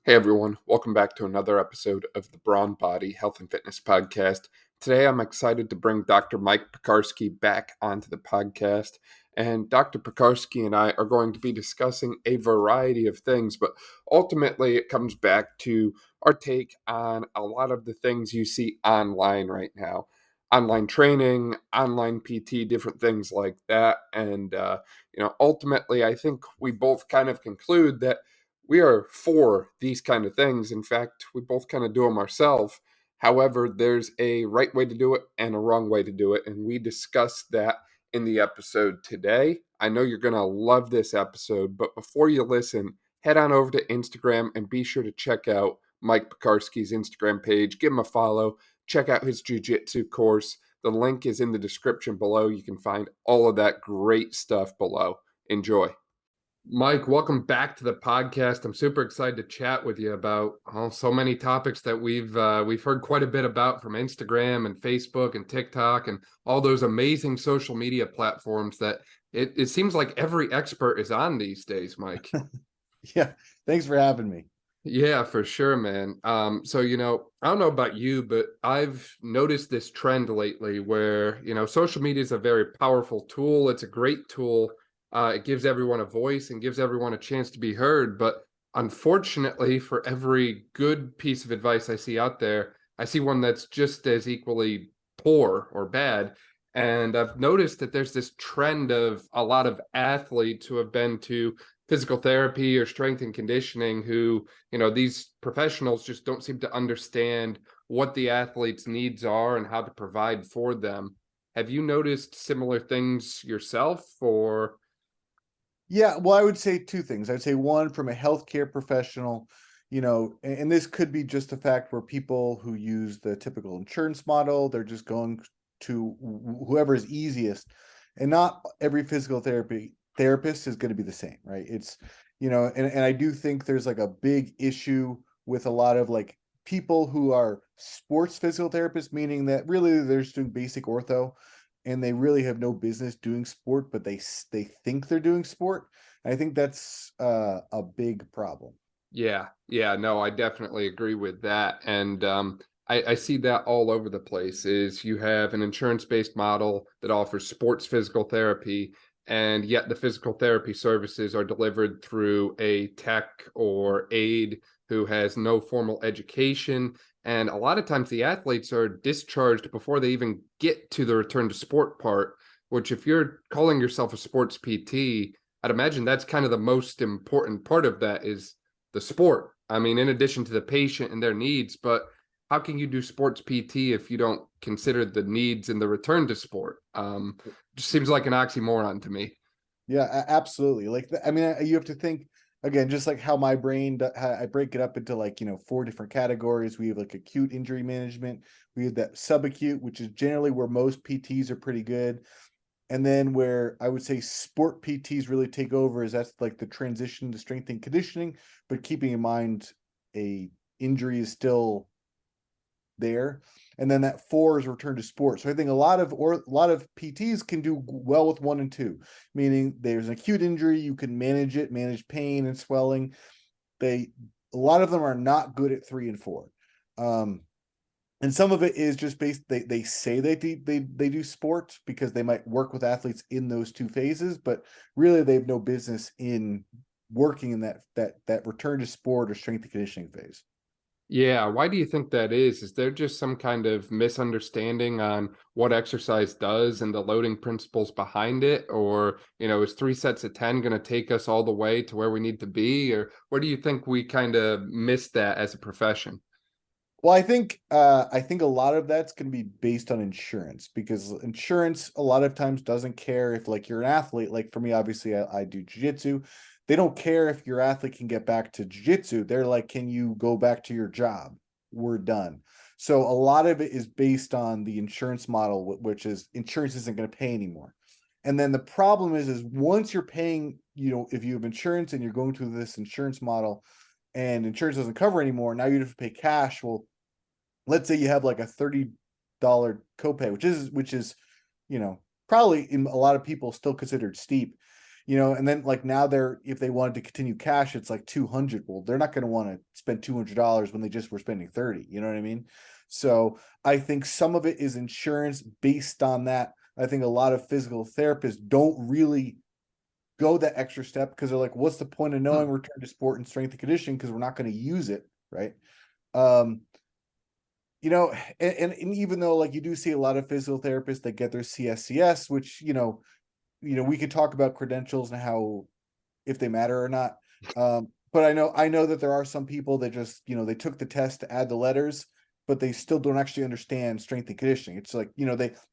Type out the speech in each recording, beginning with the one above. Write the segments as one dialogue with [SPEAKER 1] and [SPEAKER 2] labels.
[SPEAKER 1] Hey everyone, welcome back to another episode of the Brawn Body Health and Fitness Podcast. Today I'm excited to bring Dr. Mike Piekarski back onto the podcast. And Dr. Piekarski and I are going to be discussing a variety of things, but ultimately it comes back to our take on a lot of the things you see online right now. Online training, online PT, different things like that. And ultimately, I think we both kind of conclude that we are for these kind of things. In fact, we both kind of do them ourselves. However, there's a right way to do it and a wrong way to do it. And we discussed that in the episode today. I know you're going to love this episode, but before you listen, head on over to Instagram and be sure to check out Mike Piekarski's Instagram page. Give him a follow. Check out his jiu-jitsu course. The link is in the description below. You can find all of that great stuff below. Enjoy. Mike, welcome back to the podcast. I'm super excited to chat with you about so many topics that we've heard quite a bit about from Instagram and Facebook and TikTok and all those amazing social media platforms that it seems like every expert is on these days, Mike.
[SPEAKER 2] Yeah, thanks for having me.
[SPEAKER 1] Yeah, for sure, man. I don't know about you, but I've noticed this trend lately where, social media is a very powerful tool. It's a great tool. It gives everyone a voice and gives everyone a chance to be heard. But unfortunately, for every good piece of advice I see out there, I see one that's just as equally poor or bad. And I've noticed that there's this trend of a lot of athletes who have been to physical therapy or strength and conditioning who, these professionals just don't seem to understand what the athlete's needs are and how to provide for them. Have you noticed similar things yourself, or?
[SPEAKER 2] Yeah, well, I would say two things. I'd say one, from a healthcare professional, and this could be just the fact where people who use the typical insurance model, they're just going to whoever is easiest, and not every physical therapist is going to be the same, right? It's, and I do think there's like a big issue with a lot of like people who are sports physical therapists, meaning that really they're just doing basic ortho and they really have no business doing sport, but they think they're doing sport. And I think that's a big problem.
[SPEAKER 1] Yeah, no, I definitely agree with that. And I see that all over the place. Is you have an insurance-based model that offers sports physical therapy, and yet the physical therapy services are delivered through a tech or aide who has no formal education. And a lot of times the athletes are discharged before they even get to the return to sport part, which if you're calling yourself a sports PT, I'd imagine that's kind of the most important part of that is the sport. I mean, in addition to the patient and their needs, but how can you do sports PT if you don't consider the needs and the return to sport? Just seems like an oxymoron to me.
[SPEAKER 2] Yeah, absolutely. Like, I mean, you have to think again, just like how my brain, I break it up into like, four different categories. We have like acute injury management. We have that subacute, which is generally where most PTs are pretty good. And then where I would say sport PTs really take over is that's like the transition to strength and conditioning, but keeping in mind a injury is still there. And then that four is return to sport. So I think a lot of PTs can do well with one and two, meaning there's an acute injury, you can manage it, manage pain and swelling. A lot of them are not good at three and four. And some of it is just based, they say they do sport because they might work with athletes in those two phases, but really they have no business in working in that return to sport or strength and conditioning phase.
[SPEAKER 1] Yeah, why do you think that is? Is there just some kind of misunderstanding on what exercise does and the loading principles behind it? Or, is 3 sets of 10 going to take us all the way to where we need to be? Or where do you think we kind of missed that as a profession?
[SPEAKER 2] Well, I think a lot of that's going to be based on insurance, because insurance a lot of times doesn't care if like you're an athlete. Like for me, obviously I do jiu-jitsu. They don't care if your athlete can get back to jiu-jitsu. They're like, can you go back to your job? We're done. So a lot of it is based on the insurance model, which is insurance isn't going to pay anymore. And then the problem is once you're paying, if you have insurance and you're going through this insurance model and insurance doesn't cover anymore, now you have to pay cash. Well, let's say you have like a $30 copay, which is, probably in a lot of people still considered steep. and then like now if they wanted to continue cash, it's like 200. Well, they're not going to want to spend $200 when they just were spending 30. You know what I mean? So I think some of it is insurance based on that. I think a lot of physical therapists don't really go that extra step because they're like, what's the point of knowing return to sport and strength and conditioning? Because we're not going to use it, right? Um, and even though like you do see a lot of physical therapists that get their CSCS, which we could talk about credentials and how if they matter or not. But I know that there are some people that just they took the test to add the letters, but they still don't actually understand strength and conditioning. It's like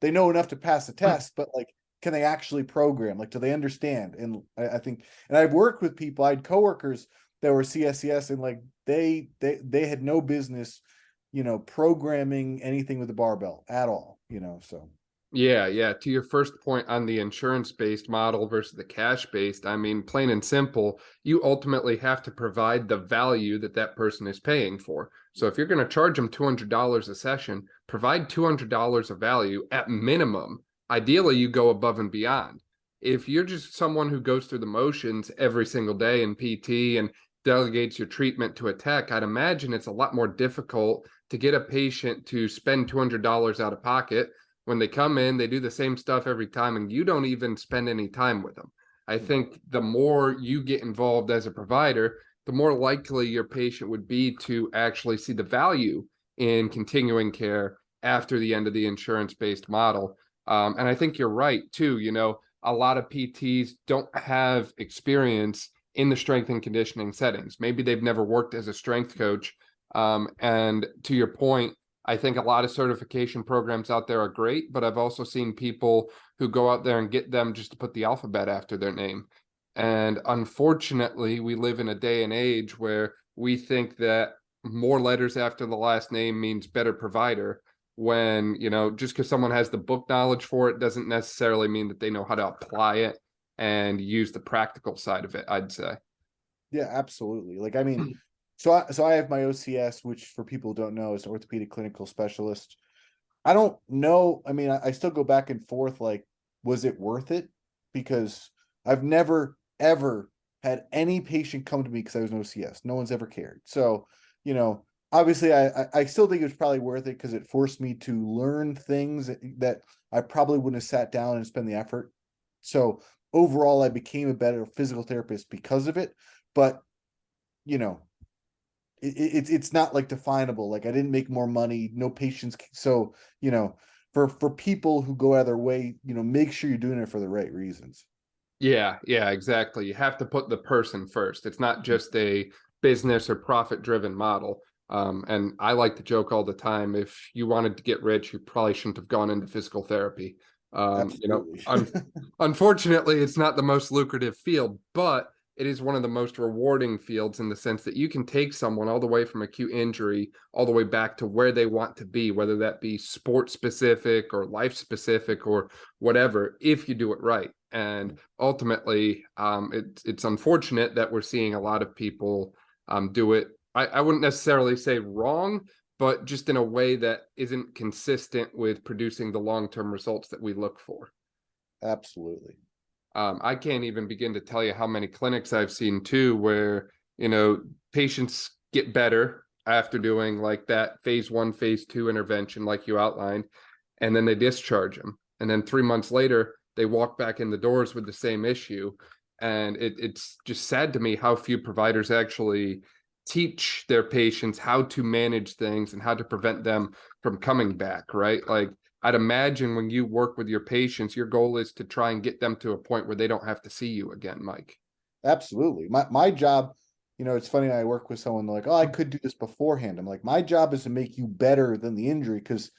[SPEAKER 2] they know enough to pass the test, but like can they actually program? Like do they understand? And I think, and I've worked with people. I had coworkers that were CSCS, and like they had no business programming anything with the barbell at all. So.
[SPEAKER 1] Yeah, yeah. To your first point on the insurance-based model versus the cash-based, I mean, plain and simple, you ultimately have to provide the value that that person is paying for. So if you're going to charge them $200 a session, provide $200 of value at minimum. Ideally, you go above and beyond. If you're just someone who goes through the motions every single day in PT and delegates your treatment to a tech, I'd imagine it's a lot more difficult to get a patient to spend $200 out of pocket when they come in, they do the same stuff every time, and you don't even spend any time with them. I think the more you get involved as a provider, the more likely your patient would be to actually see the value in continuing care after the end of the insurance-based model. And I think you're right, too. A lot of PTs don't have experience in the strength and conditioning settings. Maybe they've never worked as a strength coach. And to your point, I think a lot of certification programs out there are great, but I've also seen people who go out there and get them just to put the alphabet after their name. And unfortunately, we live in a day and age where we think that more letters after the last name means better provider, when, just because someone has the book knowledge for it doesn't necessarily mean that they know how to apply it and use the practical side of it, I'd say.
[SPEAKER 2] Yeah, absolutely. Like, I mean, so I have my OCS, which for people who don't know is an orthopedic clinical specialist. I don't know. I mean, I still go back and forth. Like, was it worth it? Because I've never, ever had any patient come to me because I was an OCS. No one's ever cared. So, obviously I still think it was probably worth it because it forced me to learn things that I probably wouldn't have sat down and spent the effort. So overall, I became a better physical therapist because of it. But, it's not like definable. Like I didn't make more money, no patients. So, for people who go out of their way, make sure you're doing it for the right reasons.
[SPEAKER 1] Yeah, exactly. You have to put the person first. It's not just a business or profit-driven model. And I like to joke all the time, if you wanted to get rich, you probably shouldn't have gone into physical therapy.
[SPEAKER 2] Absolutely.
[SPEAKER 1] Unfortunately, it's not the most lucrative field, but it is one of the most rewarding fields in the sense that you can take someone all the way from acute injury all the way back to where they want to be, whether that be sport specific or life specific or whatever, if you do it right. And ultimately, it's unfortunate that we're seeing a lot of people do it. I wouldn't necessarily say wrong, but just in a way that isn't consistent with producing the long-term results that we look for.
[SPEAKER 2] Absolutely.
[SPEAKER 1] I can't even begin to tell you how many clinics I've seen too, where, patients get better after doing like that phase 1, phase 2 intervention, like you outlined, and then they discharge them. And then 3 months later, they walk back in the doors with the same issue. And it's just sad to me how few providers actually teach their patients how to manage things and how to prevent them from coming back, right? Like, I'd imagine when you work with your patients, your goal is to try and get them to a point where they don't have to see you again, Mike.
[SPEAKER 2] Absolutely. My job, it's funny. I work with someone like, oh, I could do this beforehand. I'm like, my job is to make you better than the injury, because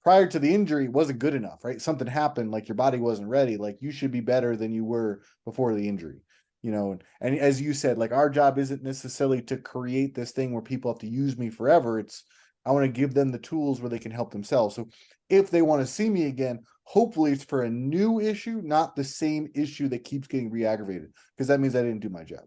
[SPEAKER 2] prior to the injury, it wasn't good enough, right? Something happened, like your body wasn't ready. Like you should be better than you were before the injury, and as you said, like our job isn't necessarily to create this thing where people have to use me forever. It's, I want to give them the tools where they can help themselves. So if they want to see me again, hopefully it's for a new issue, not the same issue that keeps getting re-aggravated, because that means I didn't do my job.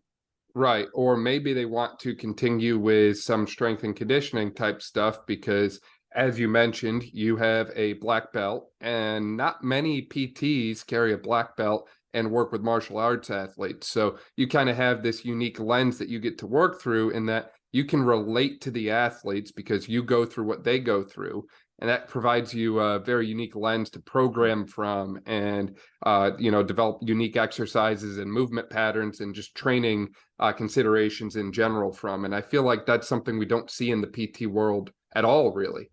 [SPEAKER 1] Right. Or maybe they want to continue with some strength and conditioning type stuff because, as you mentioned, you have a black belt, and not many PTs carry a black belt and work with martial arts athletes. So you kind of have this unique lens that you get to work through, in that you can relate to the athletes because you go through what they go through. And that provides you a very unique lens to program from, and develop unique exercises and movement patterns and just training considerations in general from. And I feel like that's something we don't see in the PT world at all, really.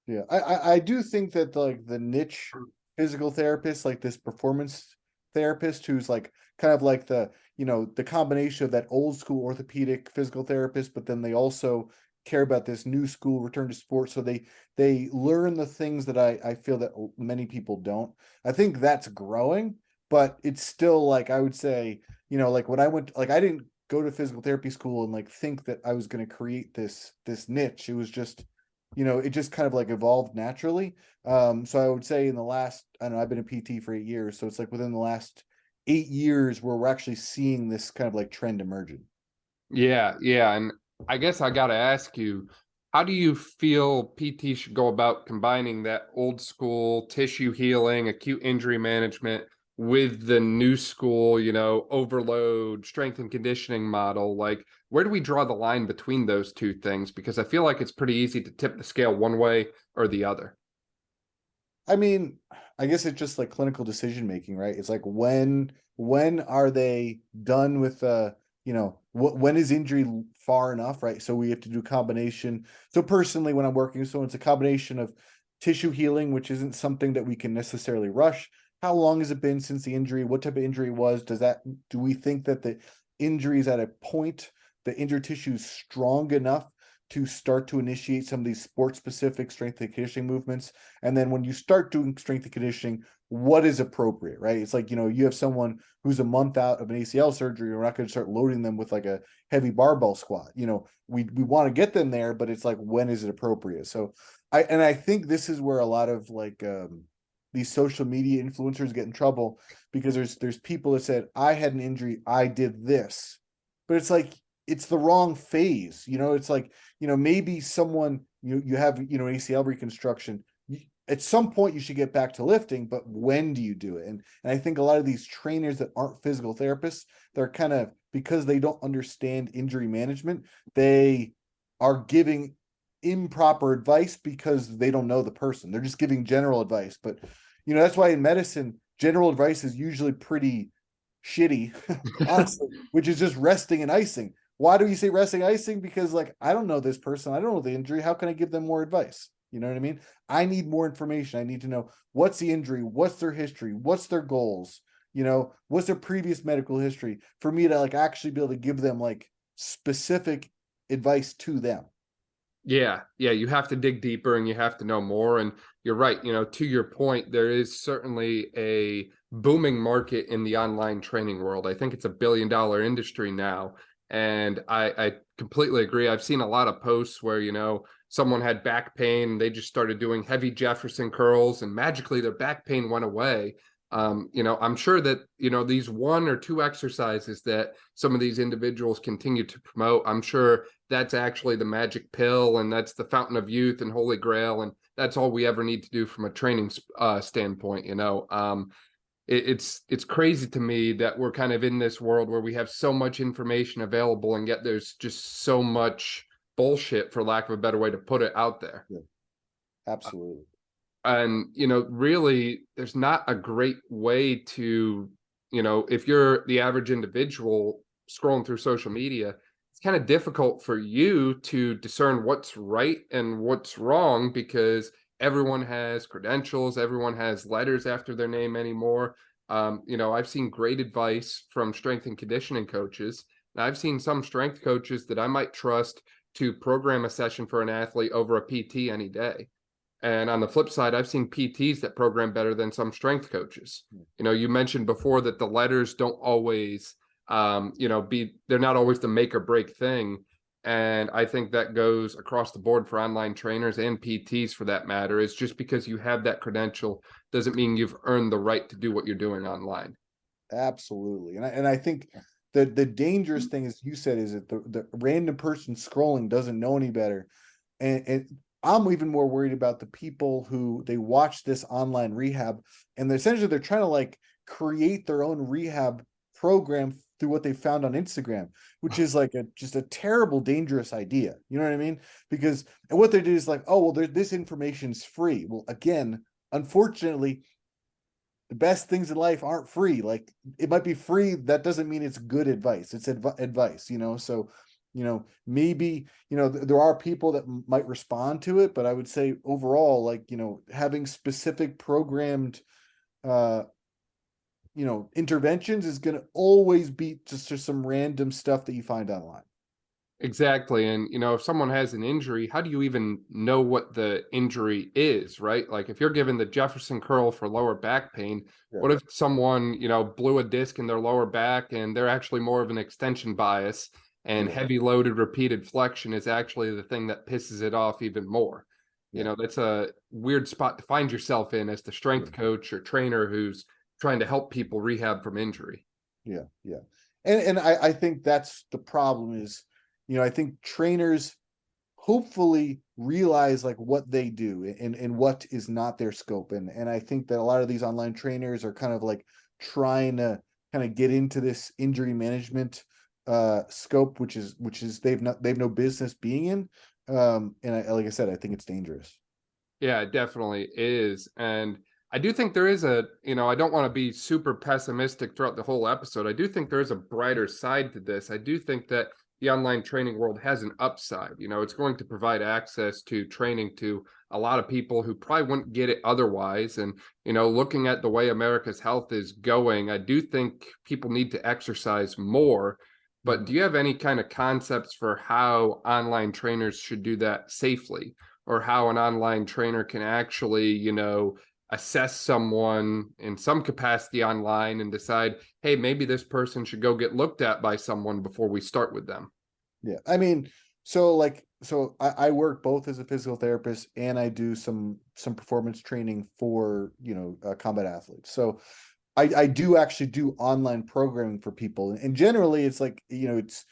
[SPEAKER 2] Yeah, I do think that the niche physical therapist, like this performance therapist who's like kind of like the combination of that old school orthopedic physical therapist, but then they also care about this new school return to sports. So they learn the things that I feel that many people don't. I think that's growing, but it's still like, I would say, like when I went, like I didn't go to physical therapy school and like think that I was going to create this niche. It was just, it just kind of like evolved naturally. So I would say in the last, I don't know, I've been a PT for 8 years. So it's like within the last 8 years where we're actually seeing this kind of like trend emerging.
[SPEAKER 1] Yeah, yeah. And I guess I got to ask you, how do you feel PT should go about combining that old school tissue healing, acute injury management with the new school, overload, strength and conditioning model? Like, where do we draw the line between those two things? Because I feel like it's pretty easy to tip the scale one way or the other.
[SPEAKER 2] I mean, I guess it's just like clinical decision making, right? It's like when are they done with when is injury far enough, right? So we have to do a combination. So personally, when I'm working with someone, it's a combination of tissue healing, which isn't something that we can necessarily rush. How long has it been since the injury? What type of injury was? Do we think that the injury is at a point, the injured tissue is strong enough to start to initiate some of these sport specific strength and conditioning movements? And then when you start doing strength and conditioning, what is appropriate, right? It's like, you have someone who's a month out of an ACL surgery. We're not going to start loading them with like a heavy barbell squat. We want to get them there, but it's like, when is it appropriate? So I think this is where a lot of like these social media influencers get in trouble, because there's people that said, I had an injury, I did this, but it's like, it's the wrong phase. It's like, maybe someone, you have, ACL reconstruction. At some point you should get back to lifting, but when do you do it? And I think a lot of these trainers that aren't physical therapists, they're kind of, because they don't understand injury management, they are giving improper advice because they don't know the person. They're just giving general advice. But, that's why in medicine, general advice is usually pretty shitty, honestly, which is just resting and icing. Why do you say resting icing? Because like, I don't know this person. I don't know the injury. How can I give them more advice? You know what I mean? I need more information. I need to know what's the injury, what's their history, what's their goals, what's their previous medical history, for me to like actually be able to give them like specific advice to them.
[SPEAKER 1] Yeah, yeah, you have to dig deeper and you have to know more. And you're right, to your point, there is certainly a booming market in the online training world. I think it's $1 billion industry now. And I completely agree. I've seen a lot of posts where, someone had back pain, they just started doing heavy Jefferson curls and magically their back pain went away. I'm sure that, these one or two exercises that some of these individuals continue to promote, I'm sure that's actually the magic pill, and that's the fountain of youth and holy grail. And that's all we ever need to do from a training standpoint. It's crazy to me that we're kind of in this world where we have so much information available, and yet there's just so much bullshit, for lack of a better way to put it, out there.
[SPEAKER 2] Yeah, absolutely.
[SPEAKER 1] And really there's not a great way to, if you're the average individual scrolling through social media, it's kind of difficult for you to discern what's right and what's wrong, because everyone has credentials, everyone has letters after their name anymore. I've seen great advice from strength and conditioning coaches, and I've seen some strength coaches that I might trust to program a session for an athlete over a PT any day. And on the flip side, I've seen PTs that program better than some strength coaches. You mentioned before that the letters don't always, they're not always the make or break thing. And I think that goes across the board for online trainers and PTs for that matter. Is just because you have that credential doesn't mean you've earned the right to do what you're doing online.
[SPEAKER 2] Absolutely. And I think the dangerous thing, as you said, is that the random person scrolling doesn't know any better. And I'm even more worried about the people who they watch this online rehab, and essentially they're trying to like create their own rehab program through what they found on Instagram, which is like just a terrible, dangerous idea. You know what I mean? Because and what they do is like, oh well, this information's free. Well, again, unfortunately, the best things in life aren't free. Like it might be free, that doesn't mean it's good advice. It's advice, you know. So, you know, maybe, you know, there are people that might respond to it, but I would say overall, like, you know, having specific programmed uh you know, interventions is going to always beat just some random stuff that you find online.
[SPEAKER 1] Exactly. And, you know, if someone has an injury, how do you even know what the injury is, right? Like if you're given the Jefferson curl for lower back pain,
[SPEAKER 2] Yeah.
[SPEAKER 1] what if someone, you know, blew a disc in their lower back and they're actually more of an extension bias and
[SPEAKER 2] Yeah.
[SPEAKER 1] heavy loaded repeated flexion is actually the thing that pisses it off even more? You
[SPEAKER 2] Yeah.
[SPEAKER 1] know, that's a weird spot to find yourself in as the
[SPEAKER 2] Yeah.
[SPEAKER 1] strength coach or trainer who's trying to help people rehab from injury.
[SPEAKER 2] Yeah. Yeah. And I think that's the problem is, you know, I think trainers hopefully realize like what they do and what is not their scope. And I think that a lot of these online trainers are kind of like trying to kind of get into this injury management scope, which is they've no business being in. And like I said, I think it's dangerous.
[SPEAKER 1] Yeah, it definitely is. And I do think there is a, you know, I don't want to be super pessimistic throughout the whole episode. I do think there is a brighter side to this. I do think that the online training world has an upside. You know, it's going to provide access to training to a lot of people who probably wouldn't get it otherwise. And, you know, looking at the way America's health is going, I do think people need to exercise more. But do you have any kind of concepts for how online trainers should do that safely? Or how an online trainer can actually, you know, assess someone in some capacity online and decide, hey, maybe this person should go get looked at by someone before we start with them.
[SPEAKER 2] Yeah. I mean, so I work both as a physical therapist and I do some performance training for, you know, combat athletes. So I do actually do online programming for people. And generally it's like, you know, it's,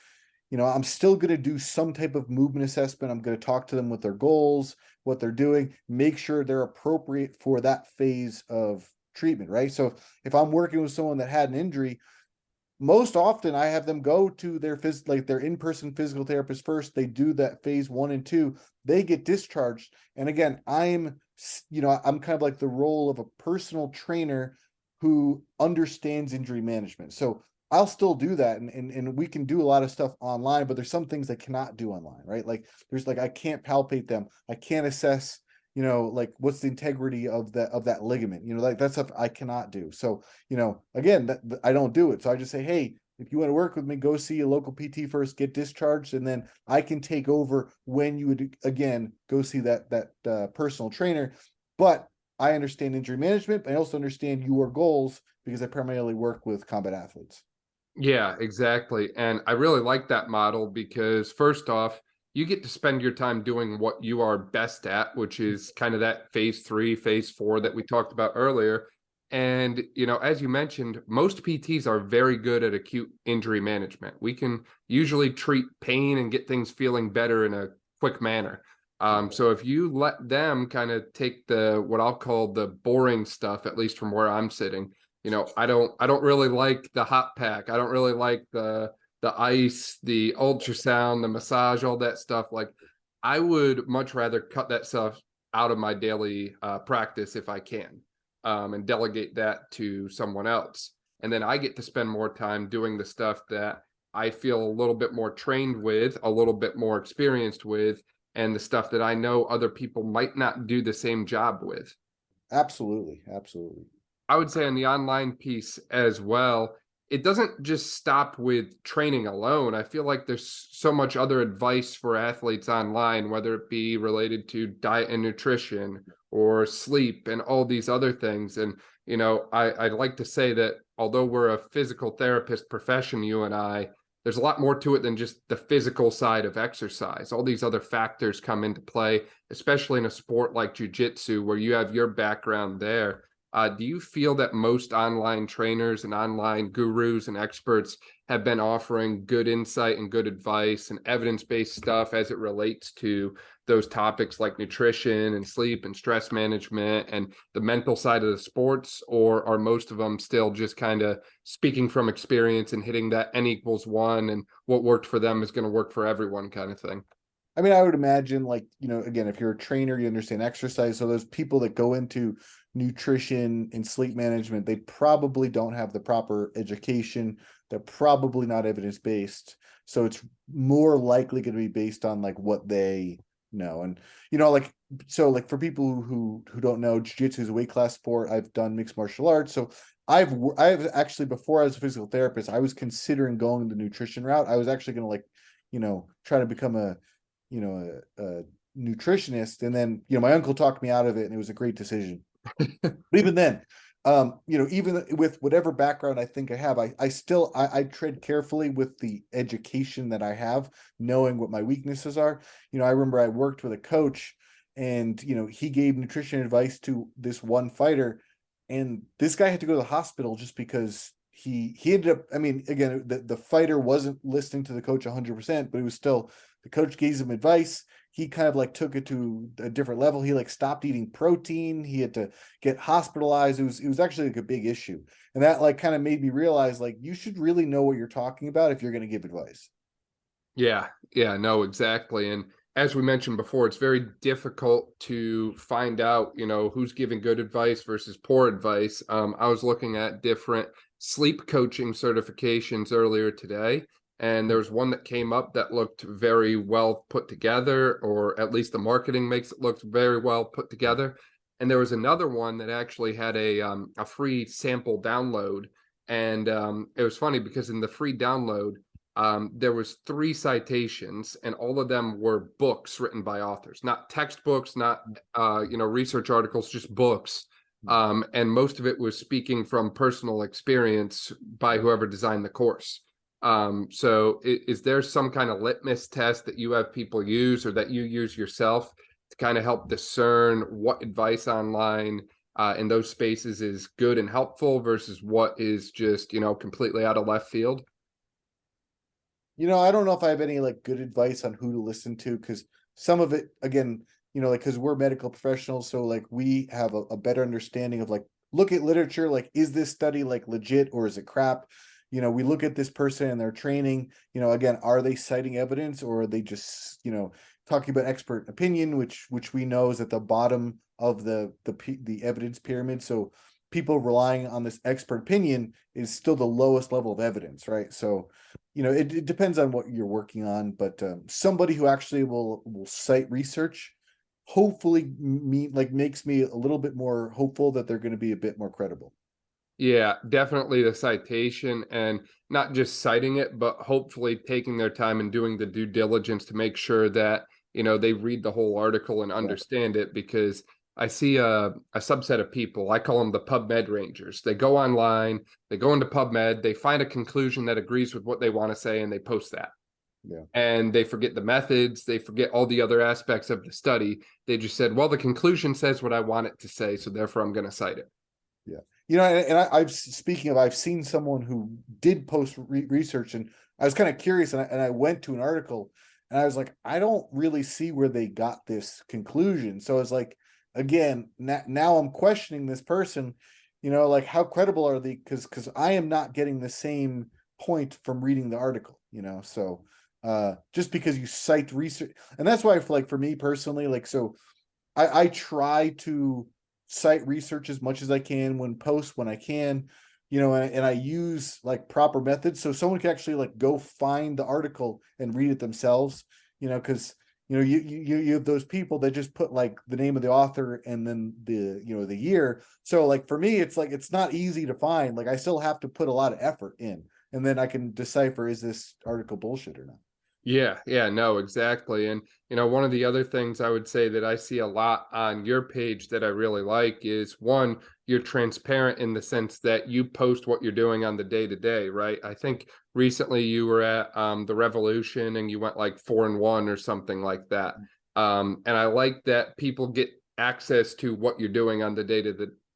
[SPEAKER 2] you know, I'm still going to do some type of movement assessment. I'm going to talk to them with their goals, what they're doing, make sure they're appropriate for that phase of treatment, right? So if I'm working with someone that had an injury, most often I have them go to their in-person physical therapist first. They do that phase 1 and 2. They get discharged. And again, I'm kind of like the role of a personal trainer who understands injury management. So I'll still do that. And we can do a lot of stuff online, but there's some things I cannot do online, right? Like there's like, I can't palpate them. I can't assess, you know, like what's the integrity of that ligament, you know, like that stuff I cannot do. So, you know, again, that I don't do it. So I just say, hey, if you want to work with me, go see a local PT first, get discharged, and then I can take over when you would again go see that personal trainer. But I understand injury management. I also understand your goals because I primarily work with combat athletes.
[SPEAKER 1] Yeah, exactly. And I really like that model because first off, you get to spend your time doing what you are best at, which is kind of that phase 3, phase 4 that we talked about earlier. And, you know, as you mentioned, most PTs are very good at acute injury management. We can usually treat pain and get things feeling better in a quick manner. So if you let them kind of take what I'll call the boring stuff, at least from where I'm sitting, you know, I don't really like the hot pack. I don't really like the ice, the ultrasound, the massage, all that stuff. Like I would much rather cut that stuff out of my daily practice if I can, and delegate that to someone else. And then I get to spend more time doing the stuff that I feel a little bit more trained with, a little bit more experienced with, and the stuff that I know other people might not do the same job with.
[SPEAKER 2] Absolutely. Absolutely.
[SPEAKER 1] I would say on the online piece as well, it doesn't just stop with training alone. I feel like there's so much other advice for athletes online, whether it be related to diet and nutrition or sleep and all these other things. And, you know, I'd like to say that although we're a physical therapist profession, you and I, there's a lot more to it than just the physical side of exercise. All these other factors come into play, especially in a sport like jiu-jitsu, where you have your background there. Do you feel that most online trainers and online gurus and experts have been offering good insight and good advice and evidence-based stuff as it relates to those topics like nutrition and sleep and stress management and the mental side of the sports, or are most of them still just kind of speaking from experience and hitting that n=1 and what worked for them is going to work for everyone kind of thing?
[SPEAKER 2] I mean, I would imagine, like, again, if you're a trainer, you understand exercise. So those people that go into nutrition and sleep management, they probably don't have the proper education. They're probably not evidence-based. So it's more likely going to be based on like what they know. And, like, so like for people who don't know, jiu-jitsu is a weight class sport. I've done mixed martial arts. So I've actually, before I was a physical therapist, I was considering going the nutrition route. I was actually going to, like, try to become a nutritionist, and then my uncle talked me out of it, and it was a great decision. But even then, even with whatever background I think I have, I still tread carefully with the education that I have, knowing what my weaknesses are. I remember I worked with a coach, and he gave nutrition advice to this one fighter, and this guy had to go to the hospital just because he ended up, I mean, again, the fighter wasn't listening to the coach 100%, but it was still, the coach gave him advice. He kind of like took it to a different level. He like stopped eating protein. He had to get hospitalized. It was actually like a big issue. And that like kind of made me realize, like, you should really know what you're talking about if you're going to give advice.
[SPEAKER 1] Yeah, yeah, no, exactly. And as we mentioned before, it's very difficult to find out, who's giving good advice versus poor advice. I was looking at different sleep coaching certifications earlier today, and there was one that came up that looked very well put together, or at least the marketing makes it look very well put together. And there was another one that actually had a free sample download. And it was funny because in the free download, there was 3 citations, and all of them were books written by authors, not textbooks, not research articles, just books. And most of it was speaking from personal experience by whoever designed the course. So is there some kind of litmus test that you have people use, or that you use yourself, to kind of help discern what advice online in those spaces is good and helpful versus what is just, completely out of left field?
[SPEAKER 2] I don't know if I have any like good advice on who to listen to, because some of it, again, like, because we're medical professionals, so like we have a better understanding of, like, look at literature, like, is this study like legit or is it crap? We look at this person and their training, again, are they citing evidence, or are they just, talking about expert opinion, which we know is at the bottom of the evidence pyramid. So people relying on this expert opinion is still the lowest level of evidence, right? So, it depends on what you're working on, but somebody who actually will cite research, hopefully makes me a little bit more hopeful that they're going to be a bit more credible.
[SPEAKER 1] Yeah, definitely the citation, and not just citing it, but hopefully taking their time and doing the due diligence to make sure that, they read the whole article and
[SPEAKER 2] Yeah.
[SPEAKER 1] understand it. Because I see a subset of people, I call them the PubMed Rangers. They go online, they go into PubMed, they find a conclusion that agrees with what they want to say, and they post that.
[SPEAKER 2] Yeah.
[SPEAKER 1] And they forget the methods, they forget all the other aspects of the study. They just said, well, the conclusion says what I want it to say, so therefore I'm going to cite it.
[SPEAKER 2] Yeah. And I've speaking of, I've seen someone who did post research, and I was kind of curious, and I went to an article, and I was like, I don't really see where they got this conclusion. So it's like, again, now I'm questioning this person, like, how credible are they? Because I am not getting the same point from reading the article, so just because you cite research, and that's why, for me personally, like, so I try to cite research as much as I can when I can, and I use like proper methods so someone can actually like go find the article and read it themselves, because you have those people that just put like the name of the author and then the year. So like for me, it's like, it's not easy to find. Like, I still have to put a lot of effort in, and then I can decipher, is this article bullshit or not.
[SPEAKER 1] Yeah, yeah, no, exactly. And, one of the other things I would say that I see a lot on your page that I really like is, one, you're transparent in the sense that you post what you're doing on the day to day, right? I think recently you were at the Revolution and you went like 4-1 or something like that. And I like that people get access to what you're doing on the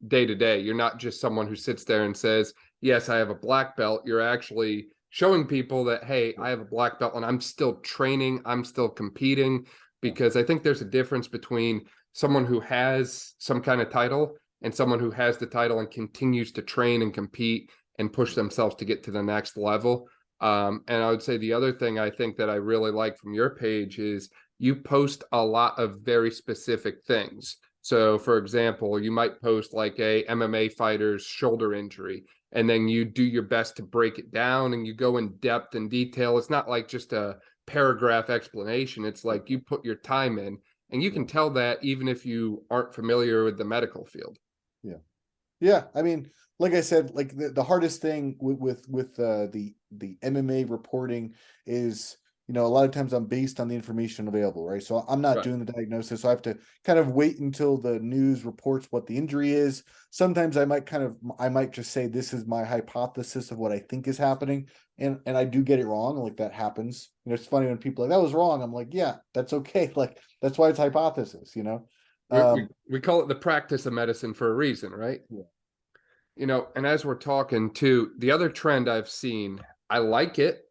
[SPEAKER 1] day to day. You're not just someone who sits there and says, yes, I have a black belt. You're actually showing people that, hey, I have a black belt and I'm still training, I'm still competing.
[SPEAKER 2] Yeah.
[SPEAKER 1] Because I think there's a difference between someone who has some kind of title and someone who has the title and continues to train and compete and push themselves to get to the next level. And I would say the other thing I think that I really like from your page is you post a lot of very specific things. So, for example, you might post like a MMA fighter's shoulder injury, and then you do your best to break it down and you go in depth and detail. It's not like just a paragraph explanation. It's like you put your time in, and you
[SPEAKER 2] Yeah.
[SPEAKER 1] can tell that even if you aren't familiar with the medical field.
[SPEAKER 2] Yeah. Yeah, I mean, like I said, like the hardest thing with the MMA reporting is, a lot of times I'm based on the information available, right? So I'm not
[SPEAKER 1] Right.
[SPEAKER 2] doing the diagnosis, so I have to kind of wait until the news reports what the injury is. Sometimes I might just say this is my hypothesis of what I think is happening, and I do get it wrong, like that happens. It's funny when people are like that was wrong. I'm like, yeah, that's okay. Like that's why it's hypothesis.
[SPEAKER 1] We, we,
[SPEAKER 2] Um,
[SPEAKER 1] we call it the practice of medicine for a reason, right?
[SPEAKER 2] yeah,
[SPEAKER 1] And as we're talking too, the other trend I've seen, I like it.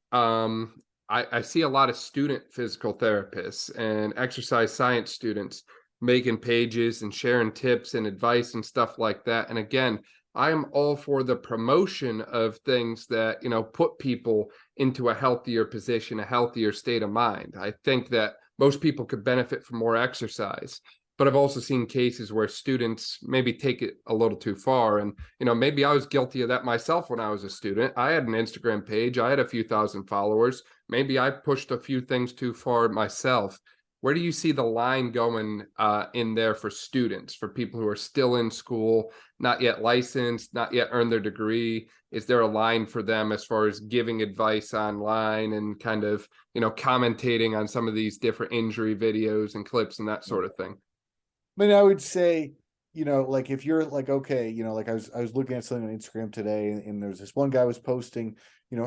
[SPEAKER 1] I see a lot of student physical therapists and exercise science students making pages and sharing tips and advice and stuff like that. And again, I am all for the promotion of things that, put people into a healthier position, a healthier state of mind. I think that most people could benefit from more exercise. But I've also seen cases where students maybe take it a little too far. And maybe I was guilty of that myself when I was a student. I had an Instagram page, I had a few thousand followers. Maybe I pushed a few things too far myself. Where do you see the line going in there for students, for people who are still in school, not yet licensed, not yet earned their degree? Is there a line for them as far as giving advice online and kind of, commentating on some of these different injury videos and clips and that
[SPEAKER 2] yeah.
[SPEAKER 1] sort of thing?
[SPEAKER 2] I mean, I would say, like if you're like, okay, like I was looking at something on Instagram today, and there's this one guy was posting,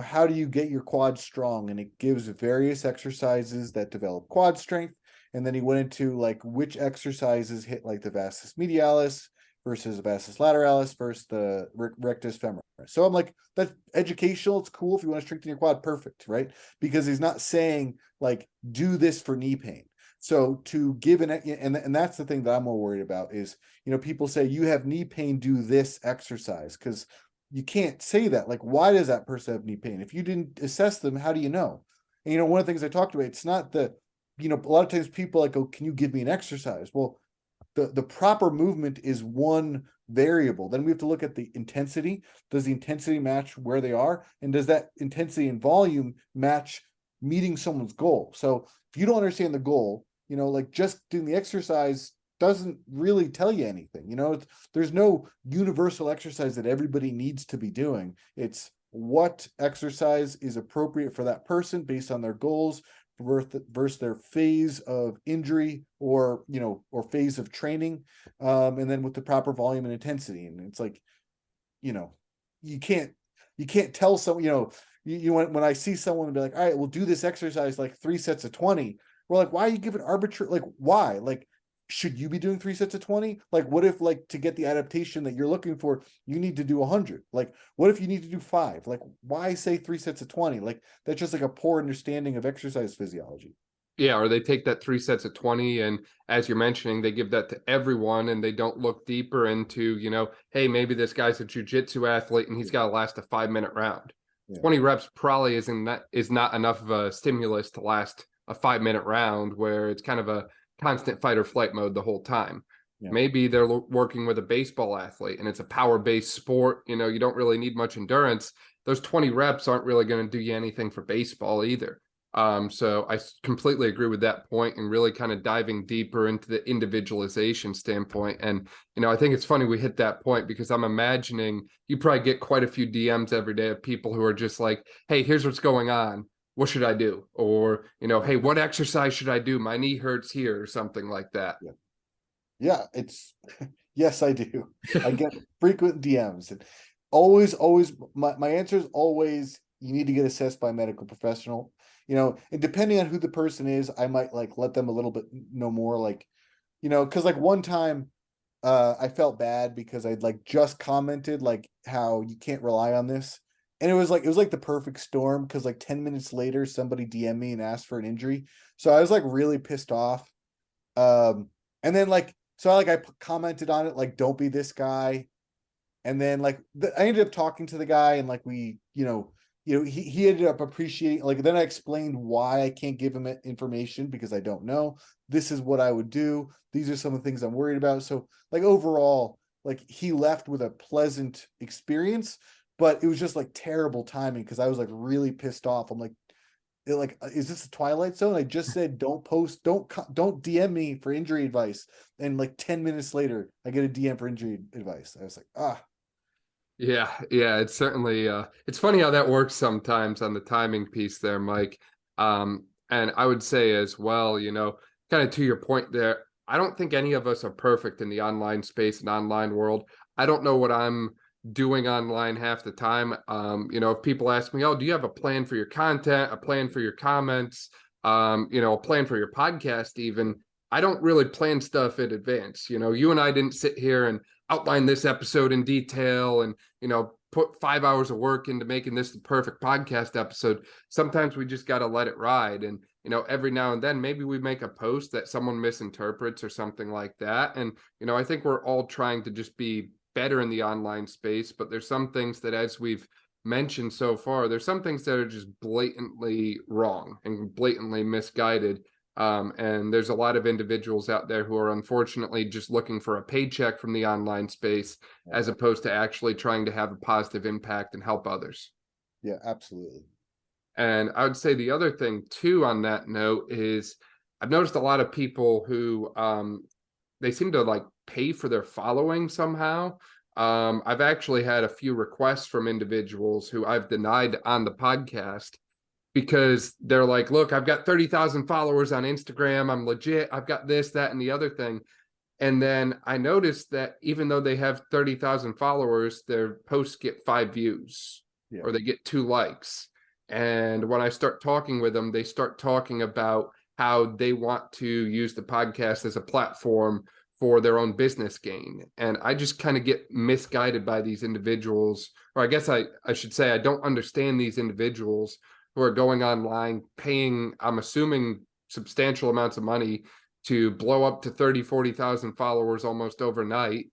[SPEAKER 2] how do you get your quad strong? And it gives various exercises that develop quad strength. And then he went into like which exercises hit like the vastus medialis versus the vastus lateralis versus the rectus femoris. So I'm like, that's educational. It's cool if you want to strengthen your quad, perfect, right? Because he's not saying like do this for knee pain. So to give and that's the thing that I'm more worried about is, people say you have knee pain, do this exercise, because you can't say that. Like, why does that person have knee pain? If you didn't assess them, how do you know? And one of the things I talked about, it's not a lot of times people like, oh, can you give me an exercise? Well, the proper movement is one variable. Then we have to look at the intensity. Does the intensity match where they are? And does that intensity and volume match meeting someone's goal? So if you don't understand the goal, like just doing the exercise doesn't really tell you anything. There's no universal exercise that everybody needs to be doing. It's what exercise is appropriate for that person based on their goals versus their phase of injury or phase of training, and then with the proper volume and intensity. And it's like, you can't tell someone, when I see someone be like, all right, we'll do this exercise like 3 sets of 20. We're like, why are you giving arbitrary? Like, why? Like, should you be doing 3 sets of 20? Like, what if like to get the adaptation that you're looking for, you need to do 100? Like, what if you need to do 5? Like, why say 3 sets of 20? Like, that's just like a poor understanding of exercise physiology.
[SPEAKER 1] Yeah, or they take that 3 sets of 20, and as you're mentioning, they give that to everyone and they don't look deeper into, hey, maybe this guy's a jujitsu athlete and he's got to last a 5-minute round.
[SPEAKER 2] Yeah.
[SPEAKER 1] 20 reps probably is not enough of a stimulus to last a 5-minute round where it's kind of a constant fight or flight mode the whole time.
[SPEAKER 2] Yeah.
[SPEAKER 1] Maybe they're working with a baseball athlete and it's a power-based sport. You don't really need much endurance. Those 20 reps aren't really going to do you anything for baseball either. So I completely agree with that point and really kind of diving deeper into the individualization standpoint. And, I think it's funny we hit that point because I'm imagining you probably get quite a few DMs every day of people who are just like, hey, here's what's going on. What should I do? Or, hey, what exercise should I do? My knee hurts here or something like that.
[SPEAKER 2] Yeah. Yeah, it's yes, I do. I get frequent DMs, and always, my answer is always you need to get assessed by a medical professional. And depending on who the person is, I might like let them a little bit know more, like, because like one time I felt bad because I'd like just commented like how you can't rely on this. And it was like the perfect storm because like 10 minutes later somebody DM me and asked for an injury. So I was like really pissed off. And then like so I commented on it like don't be this guy. And then like I ended up talking to the guy and like he ended up appreciating like then I explained why I can't give him information because I don't know. This is what I would do. These are some of the things I'm worried about. So like overall, like he left with a pleasant experience, but it was just like terrible timing because I was like really pissed off. I'm like, is this the Twilight Zone? I just said don't post, don't DM me for injury advice, and like 10 minutes later, I get a DM for injury advice. I was like, ah,
[SPEAKER 1] Yeah, yeah, it's certainly it's funny how that works sometimes on the timing piece there, Mike. And I would say as well, kind of to your point there, I don't think any of us are perfect in the online space and online world. I don't know what I'm doing online half the time. If people ask me, "Oh, do you have a plan for your content, a plan for your comments, a plan for your podcast even?" I don't really plan stuff in advance. You and I didn't sit here and outline this episode in detail and put 5 hours of work into making this the perfect podcast episode. Sometimes we just got to let it ride. And, every now and then, maybe we make a post that someone misinterprets or something like that. And, I think we're all trying to just be better in the online space, but there's some things that, as we've mentioned so far, there's some things that are just blatantly wrong and blatantly misguided. And there's a lot of individuals out there who are unfortunately just looking for a paycheck from the online space as opposed to actually trying to have a positive impact and help others.
[SPEAKER 2] yeah, absolutely.
[SPEAKER 1] And I would say the other thing too on that note is I've noticed a lot of people who they seem to like pay for their following somehow. I've actually had a few requests from individuals who I've denied on the podcast because they're like, look, I've got 30,000 followers on Instagram. I'm legit. I've got this, that, and the other thing. And then I noticed that even though they have 30,000 followers, their posts get 5 views
[SPEAKER 2] Yeah.
[SPEAKER 1] or they get 2 likes. And when I start talking with them, they start talking about how they want to use the podcast as a platform for their own business gain. And I just kind of get misguided by these individuals, or I guess I should say I don't understand these individuals who are going online paying, I'm assuming, substantial amounts of money to blow up to 30, 40,000 followers almost overnight,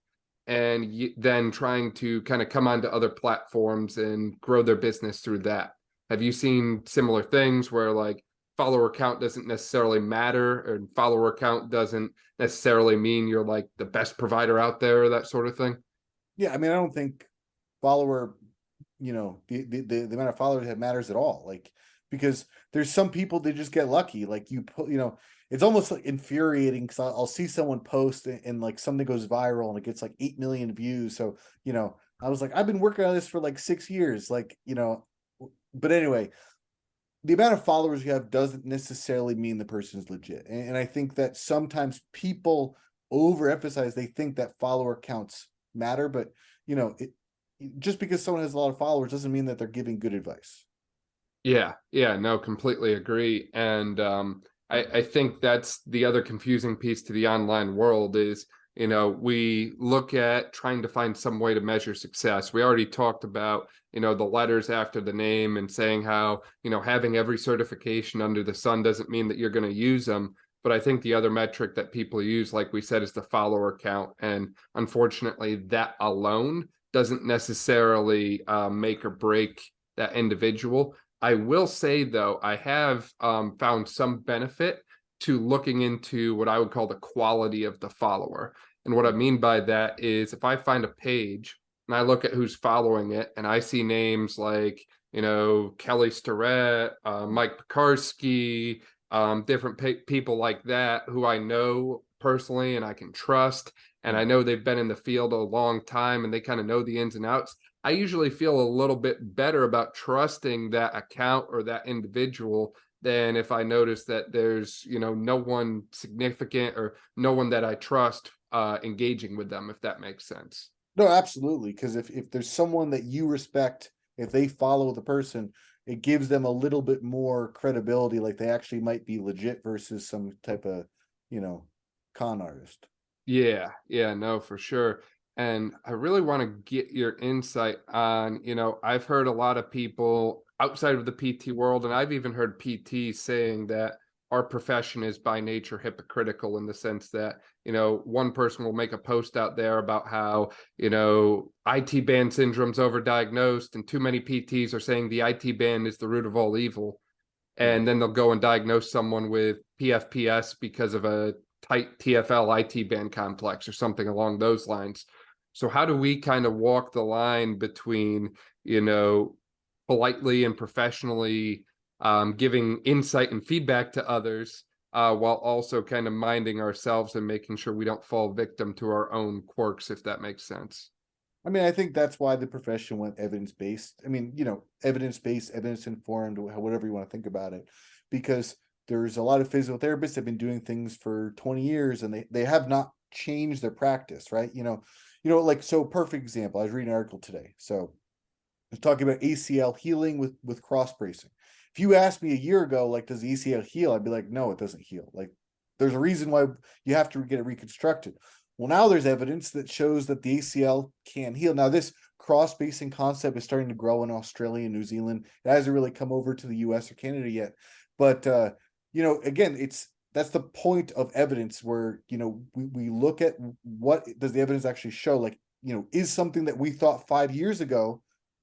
[SPEAKER 1] and then trying to kind of come onto other platforms and grow their business through that. Have you seen similar things where like follower count doesn't necessarily matter, and follower count doesn't necessarily mean you're like the best provider out there, or that sort of thing?
[SPEAKER 2] Yeah, I mean, I don't think follower, the amount of followers that matters at all. Like, because there's some people they just get lucky. Like you put, it's almost like infuriating because I'll see someone post and like something goes viral and it gets like 8 million views. So, I was like, I've been working on this for like 6 years. Like, but anyway, the amount of followers you have doesn't necessarily mean the person's legit. And I think that sometimes people overemphasize, they think that follower counts matter, but it just because someone has a lot of followers doesn't mean that they're giving good advice.
[SPEAKER 1] Yeah, no, completely agree. And I think that's the other confusing piece to the online world is, we look at trying to find some way to measure success. We already talked about, the letters after the name and saying how, having every certification under the sun doesn't mean that you're going to use them. But I think the other metric that people use, like we said, is the follower count. And unfortunately, that alone doesn't necessarily make or break that individual. I will say, though, I have found some benefit to looking into what I would call the quality of the follower. And what I mean by that is if I find a page and I look at who's following it and I see names like, Kelly Starrett, Mike Piekarski, different people like that who I know personally and I can trust, and I know they've been in the field a long time and they kind of know the ins and outs, I usually feel a little bit better about trusting that account or that individual than if I notice that there's, no one significant or no one that I trust engaging with them, if that makes sense.
[SPEAKER 2] No, absolutely. Because if there's someone that you respect, if they follow the person, it gives them a little bit more credibility, like they actually might be legit versus some type of, con artist.
[SPEAKER 1] Yeah, yeah, no, for sure. And I really want to get your insight on, I've heard a lot of people outside of the PT world, and I've even heard PT saying that our profession is by nature hypocritical in the sense that, one person will make a post out there about how, IT band syndrome's overdiagnosed and too many PTs are saying the IT band is the root of all evil,
[SPEAKER 2] Yeah.
[SPEAKER 1] and then they'll go and diagnose someone with PFPS because of a tight TFL IT band complex or something along those lines. So how do we kind of walk the line between, you know, politely and professionally giving insight and feedback to others, while also kind of minding ourselves and making sure we don't fall victim to our own quirks, if that makes sense?
[SPEAKER 2] I mean, I think that's why the profession went evidence-based. I mean, evidence-based, evidence-informed, whatever you want to think about it, because there's a lot of physical therapists that have been doing things for 20 years and they have not changed their practice, right? Like, so perfect example. I was reading an article today. So it's talking about ACL healing with cross bracing. If you asked me a year ago, like, does the ACL heal? I'd be like, no, it doesn't heal. Like, there's a reason why you have to get it reconstructed. Well, now there's evidence that shows that the ACL can heal. Now, this cross bracing concept is starting to grow in Australia and New Zealand. It hasn't really come over to the US or Canada yet. But again, that's the point of evidence where, we look at what does the evidence actually show? Like, is something that we thought 5 years ago,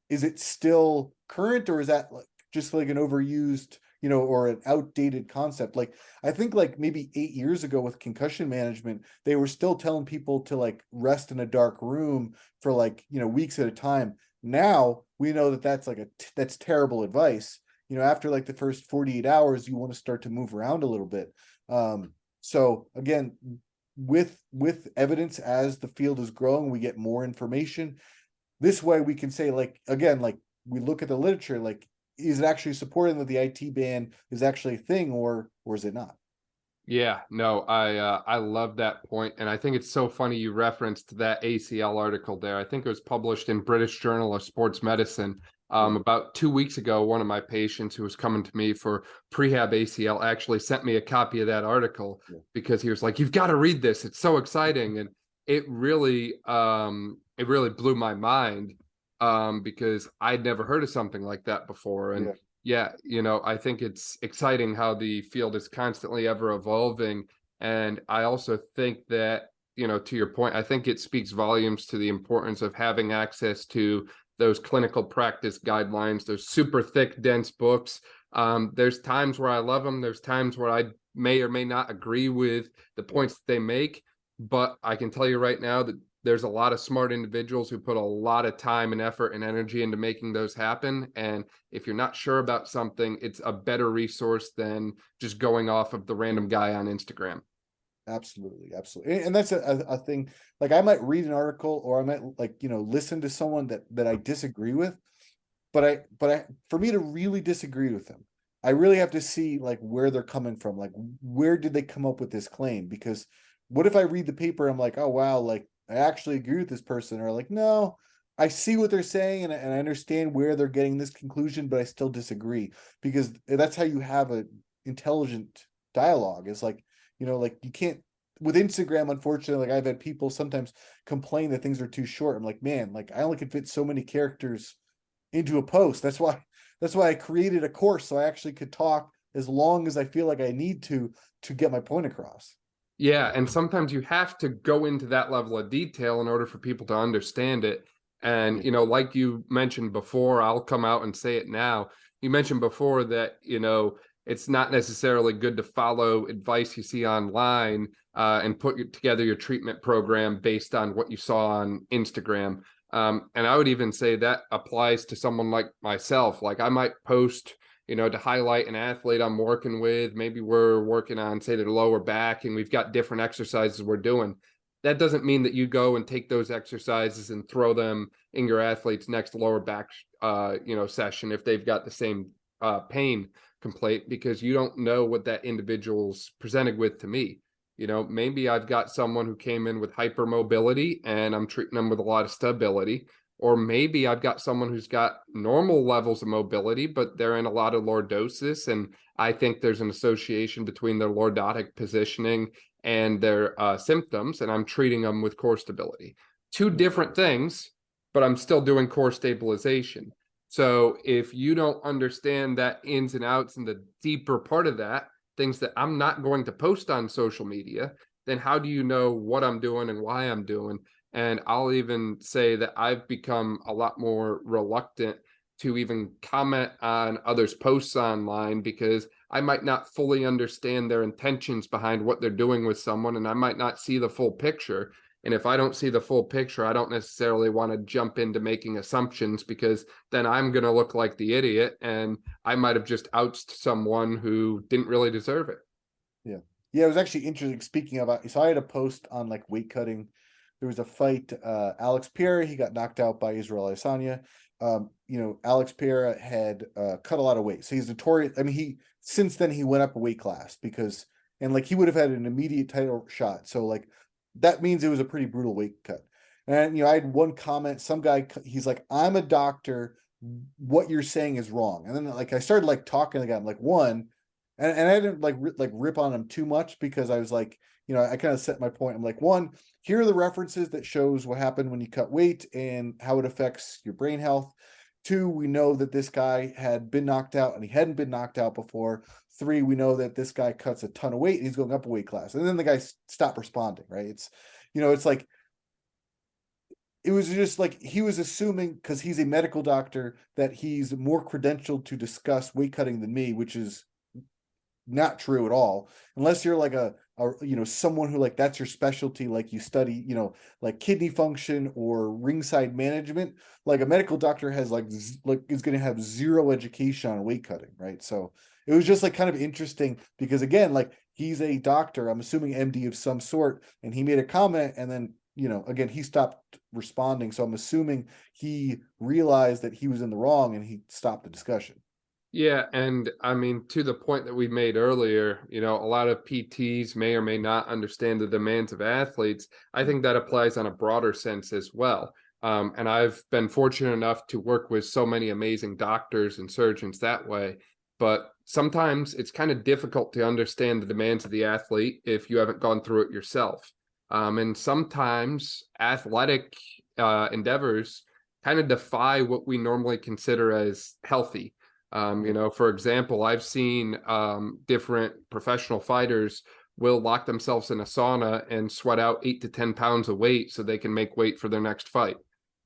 [SPEAKER 2] is it still current, or is that like just like an overused, or an outdated concept? Like, I think like maybe 8 years ago with concussion management, they were still telling people to like rest in a dark room for like, weeks at a time. Now we know that that's terrible advice. After like the first 48 hours, you want to start to move around a little bit. So again, with evidence, as the field is growing, we get more information. This way we can say, like, again, like, we look at the literature, like, is it actually supporting that the IT ban is actually a thing, or is it not?
[SPEAKER 1] Yeah, no, I love that point, and I think it's so funny you referenced that ACL article there. I think it was published in British Journal of Sports Medicine
[SPEAKER 2] Yeah.
[SPEAKER 1] about 2 weeks ago. One of my patients who was coming to me for prehab ACL actually sent me a copy of that article
[SPEAKER 2] Yeah.
[SPEAKER 1] because he was like, "You've got to read this. It's so exciting," and it really blew my mind because I'd never heard of something like that before, and
[SPEAKER 2] Yeah.
[SPEAKER 1] yeah, I think it's exciting how the field is constantly ever evolving. And I also think that, to your point, I think it speaks volumes to the importance of having access to those clinical practice guidelines, those super thick, dense books. There's times where I love them. There's times where I may or may not agree with the
[SPEAKER 2] Yeah.
[SPEAKER 1] points that they make. But I can tell you right now that there's a lot of smart individuals who put a lot of time and effort and energy into making those happen. And if you're not sure about something, it's a better resource than just going off of the random guy on Instagram.
[SPEAKER 2] Absolutely, absolutely. And that's a thing. Like, I might read an article, or I might, like, listen to someone that I disagree with, but I for me to really disagree with them, I really have to see like where they're coming from. Like, where did they come up with this claim? Because what if I read the paper, I'm like, oh wow, like, I actually agree with this person, or like, no, I see what they're saying, and I understand where they're getting this conclusion, but I still disagree. Because that's how you have a intelligent dialogue. Is like, like, you can't, with Instagram, unfortunately, like, I've had people sometimes complain that things are too short. I'm like, man, like, I only can fit so many characters into a post. That's why I created a course, so I actually could talk as long as I feel like I need to get my point across.
[SPEAKER 1] Yeah, and sometimes you have to go into that level of detail in order for people to understand it. And,
[SPEAKER 2] Yeah.
[SPEAKER 1] like you mentioned before, I'll come out and say it now. You mentioned before that, it's not necessarily good to follow advice you see online and put together your treatment program based on what you saw on Instagram. And I would even say that applies to someone like myself. Like, I might post, to highlight an athlete I'm working with. Maybe we're working on, say, the lower back, and we've got different exercises we're doing. That doesn't mean that you go and take those exercises and throw them in your athlete's next lower back, session if they've got the same pain complaint, because you don't know what that individual's presented with to me. Maybe I've got someone who came in with hypermobility and I'm treating them with a lot of stability. Or maybe I've got someone who's got normal levels of mobility, but they're in a lot of lordosis. And I think there's an association between their lordotic positioning and their symptoms, and I'm treating them with core stability. Two different things, but I'm still doing core stabilization. So if you don't understand that ins and outs and the deeper part of that, things that I'm not going to post on social media, then how do you know what I'm doing and why I'm doing? And I'll even say that I've become a lot more reluctant to even comment on others' posts online because I might not fully understand their intentions behind what they're doing with someone, and I might not see the full picture. And if I don't see the full picture, I don't necessarily want to jump into making assumptions because then I'm going to look like the idiot and I might have just ouched someone who didn't really deserve it.
[SPEAKER 2] Yeah. Yeah, it was actually interesting. Speaking of, so I had a post on like weight cutting. There was a fight, Alex Pereira, he got knocked out by Israel Adesanya. Alex Pereira had cut a lot of weight. So he's notorious. I mean, since then he went up a weight class because, and like he would have had an immediate title shot. So like that means it was a pretty brutal weight cut. And I had one comment, some guy, he's like, I'm a doctor, what you're saying is wrong. And then like I started like talking to the guy, I'm like, one, and I didn't like rip on him too much because I was like, I kind of set my point. I'm like, one, here are the references that shows what happened when you cut weight and how it affects your brain health. Two, we know that this guy had been knocked out and he hadn't been knocked out before. Three, we know that this guy cuts a ton of weight and he's going up a weight class. And then the guy stopped responding, right? It's like, it was just like he was assuming because he's a medical doctor that he's more credentialed to discuss weight cutting than me, which is not true at all, unless you're like a someone who like that's your specialty, like you study like kidney function or ringside management. Like a medical doctor has like is going to have zero education on weight cutting, right? So it was just like kind of interesting because again, like he's a doctor, I'm assuming MD of some sort, and he made a comment and then again he stopped responding, so I'm assuming he realized that he was in the wrong and he stopped the discussion.
[SPEAKER 1] Yeah, and I mean, to the point that we made earlier, a lot of PTs may or may not understand the demands of athletes. I think that applies on a broader sense as well. And I've been fortunate enough to work with so many amazing doctors and surgeons that way. But sometimes it's kind of difficult to understand the demands of the athlete if you haven't gone through it yourself. And sometimes athletic endeavors kind of defy what we normally consider as healthy. For example, I've seen different professional fighters will lock themselves in a sauna and sweat out 8 to 10 pounds of weight so they can make weight for their next fight.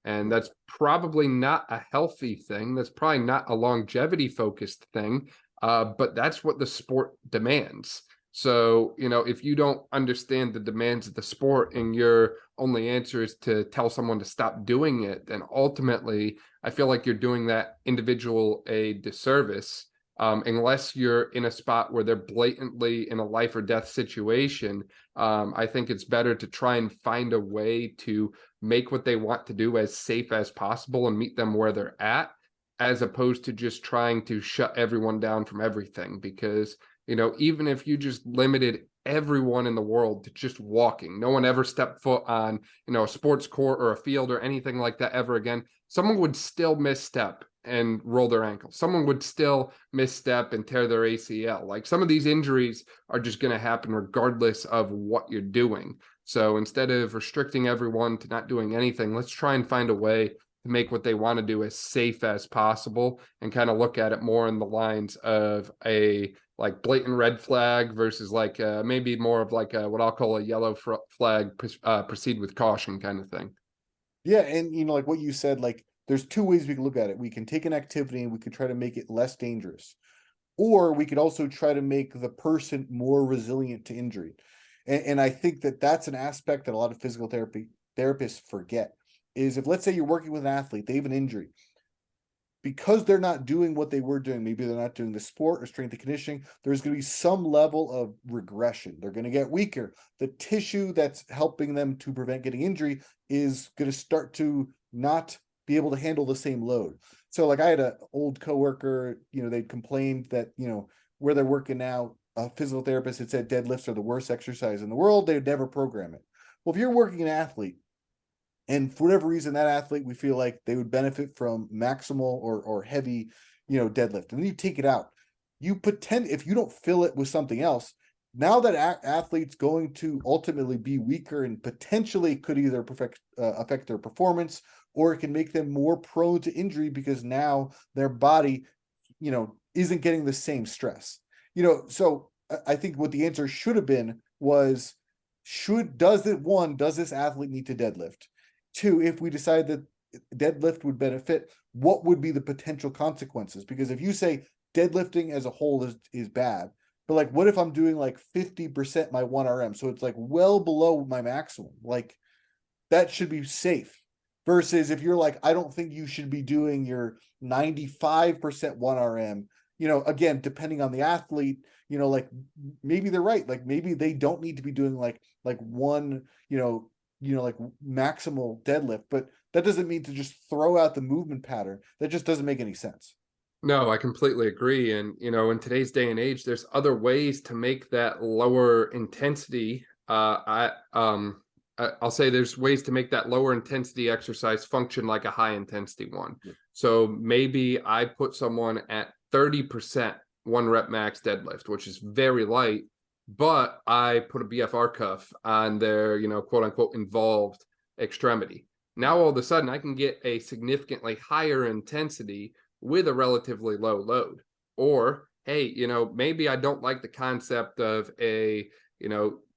[SPEAKER 1] And that's probably not a healthy thing. That's probably not a longevity focused thing, but that's what the sport demands. So, if you don't understand the demands of the sport and your only answer is to tell someone to stop doing it, then ultimately, I feel like you're doing that individual a disservice. Unless you're in a spot where they're blatantly in a life or death situation, I think it's better to try and find a way to make what they want to do as safe as possible and meet them where they're at, as opposed to just trying to shut everyone down from everything. Because even if you just limited everyone in the world to just walking, no one ever stepped foot on, a sports court or a field or anything like that ever again, someone would still misstep and roll their ankle. Someone would still misstep and tear their ACL. Like some of these injuries are just going to happen regardless of what you're doing. So instead of restricting everyone to not doing anything, let's try and find a way to make what they want to do as safe as possible and kind of look at it more in the lines of a like blatant red flag versus like maybe more of like what I'll call a yellow flag, proceed with caution kind of thing.
[SPEAKER 2] Yeah, and like what you said, like there's two ways we can look at it. We can take an activity and we could try to make it less dangerous, or we could also try to make the person more resilient to injury. And I think that that's an aspect that a lot of physical therapy therapists forget. Is if let's say you're working with an athlete, they have an injury, because they're not doing what they were doing, maybe they're not doing the sport or strength and conditioning, there's going to be some level of regression. They're going to get weaker. The tissue that's helping them to prevent getting injury is going to start to not be able to handle the same load. So like I had an old coworker, they complained that, where they're working now, a physical therapist had said deadlifts are the worst exercise in the world. They would never program it. Well, if you're working an athlete, and for whatever reason, that athlete, we feel like they would benefit from maximal or heavy, deadlift. And then you take it out. If you don't fill it with something else, now that athletes going to ultimately be weaker and potentially could either affect their performance, or it can make them more prone to injury because now their body, isn't getting the same stress. So I think what the answer should have been was, does this athlete need to deadlift? Two, if we decide that deadlift would benefit, what would be the potential consequences? Because if you say deadlifting as a whole is bad, but like, what if I'm doing like 50% my 1RM? So it's like well below my maximum. Like, that should be safe. Versus if you're like, I don't think you should be doing your 95% 1RM, again, depending on the athlete, like maybe they're right. Like maybe they don't need to be doing like one, like maximal deadlift, but that doesn't mean to just throw out the movement pattern. That just doesn't make any sense.
[SPEAKER 1] No, I completely agree. And, in today's day and age, there's other ways to make that lower intensity. I'll say there's ways to make that lower intensity exercise function like a high intensity one.
[SPEAKER 2] Yeah.
[SPEAKER 1] So maybe I put someone at 30% 1 rep max deadlift, which is very light, but I put a BFR cuff on their, quote unquote, involved extremity. Now, all of a sudden, I can get a significantly higher intensity with a relatively low load. Or, hey, maybe I don't like the concept of a,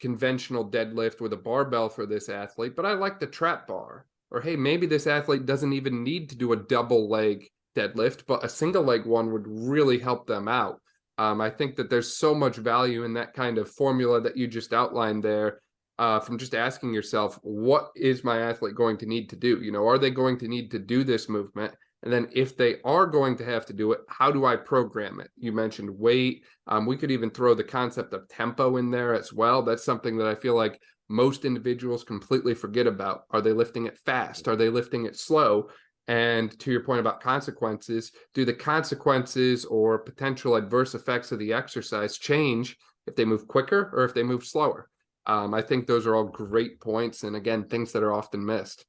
[SPEAKER 1] conventional deadlift with a barbell for this athlete, but I like the trap bar. Or, hey, maybe this athlete doesn't even need to do a double leg deadlift, but a single leg one would really help them out. I think that there's so much value in that kind of formula that you just outlined there, from just asking yourself, what is my athlete going to need to do? Are they going to need to do this movement? And then if they are going to have to do it, how do I program it? You mentioned weight. We could even throw the concept of tempo in there as well. That's something that I feel like most individuals completely forget about. Are they lifting it fast? Are they lifting it slow? And to your point about consequences, do the consequences or potential adverse effects of the exercise change if they move quicker or if they move slower? I think those are all great points. And again, things that are often missed.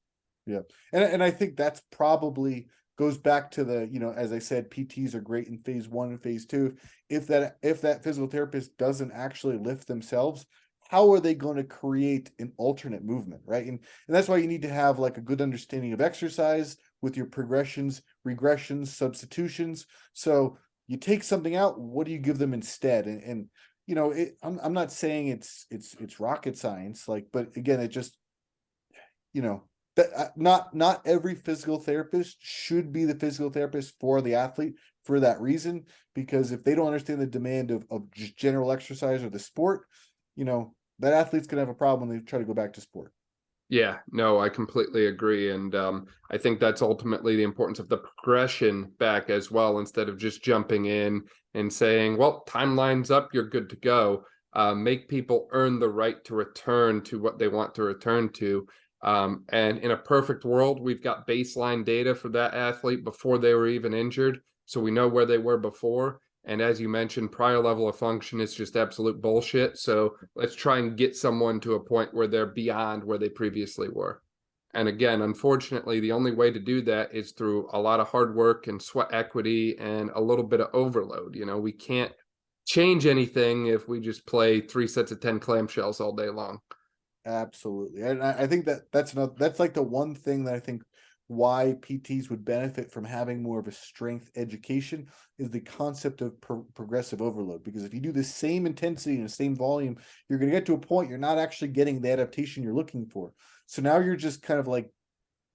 [SPEAKER 2] Yeah. And I think that's probably goes back to the, as I said, PTs are great in phase 1 and phase 2. If that physical therapist doesn't actually lift themselves, how are they going to create an alternate movement, right? And that's why you need to have like a good understanding of exercise with your progressions, regressions, substitutions. So you take something out, what do you give them instead? And I'm not saying it's rocket science, like, but again, it just, that not every physical therapist should be the physical therapist for the athlete for that reason, because if they don't understand the demand of just general exercise or the sport, that athlete's gonna have a problem when they try to go back to sport.
[SPEAKER 1] Yeah, no, I completely agree. And I think that's ultimately the importance of the progression back as well, instead of just jumping in and saying, well, timeline's up, you're good to go. Make people earn the right to return to what they want to return to. And in a perfect world, we've got baseline data for that athlete before they were even injured. So we know where they were before. And as you mentioned, prior level of function is just absolute bullshit. So let's try and get someone to a point where they're beyond where they previously were. And again, unfortunately, the only way to do that is through a lot of hard work and sweat equity and a little bit of overload. We can't change anything if we just play 3 sets of 10 clamshells all day long.
[SPEAKER 2] Absolutely. And I think that's like the one thing that I think why PTs would benefit from having more of a strength education is the concept of progressive overload. Because if you do the same intensity and the same volume, you're going to get to a point you're not actually getting the adaptation you're looking for. So now you're just kind of like,